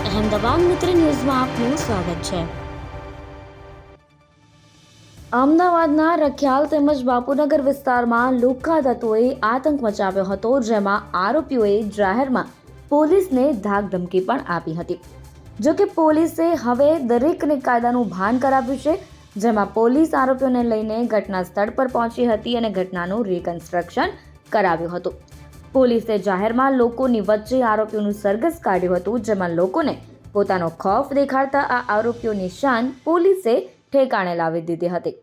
અહેમદાબાદ મિત્ર ન્યૂઝમાં આપનું સ્વાગત છે। અમદાવાદના રખિયાલ તેમજ બાપુનગર વિસ્તારમાં લુખ્ખા તત્વોએ આતંક મચાવ્યો હતો, જેમાં આરોપીઓએ જાહેરમાં પોલીસને ધાકધમકી પણ આપી હતી। જોકે પોલીસે હવે દરેકને કાયદાનું ભાન કરાવ્યું છે, જેમાં પોલીસ આરોપીઓને લઈને ઘટના સ્થળ પર પહોંચી હતી અને ઘટનાનું રિકન્સ્ટ્રક્શન કરાવ્યું હતું। પોલીસે જાહેરમાં લોકોની વચ્ચે આરોપીઓનું સરઘસ કાઢ્યું હતું, જેમાં લોકોને પોતાનો ખૌફ દેખાડતા આ આરોપીઓની શાન પોલીસે ઠેકાણે લાવી દીધી હતી।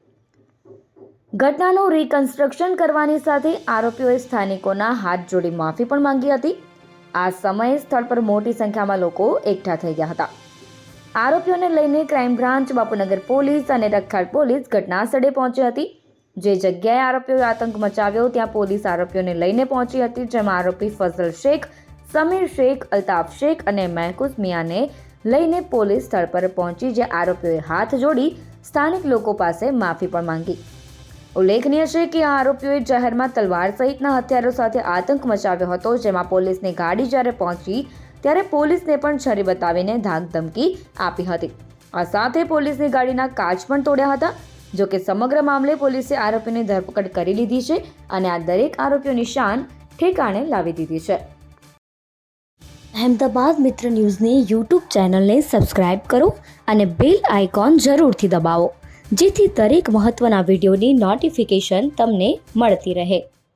ઘટનાનું રિકન્સ્ટ્રક્શન કરવાની સાથે આરોપીઓએ સ્થાનિકોના હાથ જોડી માફી પણ માંગી હતી। આ સમયે સ્થળ પર મોટી સંખ્યામાં લોકો એકઠા થઈ ગયા હતા। આરોપીઓને લઈને ક્રાઇમ બ્રાન્ચ, બાપુનગર પોલીસ અને રખિયાલ પોલીસ ઘટના સ્થળે પહોંચી હતી। જે જગ્યાએ આરોપીઓએ આતંક મચાવ્યો ત્યાં પોલીસ આરોપીઓને લઈને પહોંચી હતી, જેમાં આરોપી ફઝલ શેખ, સમીર શેખ, અલ્તાફ શેખ અને મહેકૂસ મિયાને લઈને પોલીસ સ્થળ પર પહોંચી, જે આરોપીઓએ હાથ જોડી સ્થાનિક લોકો પાસે માફી પણ માંગી। ઉલ્લેખનીય છે કે આ આરોપીઓએ જાહેરમાં તલવાર સહિતના હથિયારો સાથે આતંક મચાવ્યો હતો, જેમાં પોલીસની ગાડી જ્યારે પહોંચી ત્યારે પોલીસને પણ છરી બતાવીને ધાકધમકી આપી હતી। આ સાથે પોલીસની ગાડીના કાચ પણ તોડ્યા હતા। જોકે સમગ્ર મામલે પોલીસે આરોપીની ધરપકડ કરી લીધી છે અને આ દરેક આરોપીઓની શાન ઠેકાણે લાવી દીધી છે। અહેમદાબાદ મિત્ર ન્યૂઝની યુટ્યુબ ચેનલને સબસ્ક્રાઇબ કરો અને બેલ આઇકોન જરૂરથી દબાવો, જેથી દરેક મહત્વના વિડીયોની નોટિફિકેશન તમને મળતી રહે।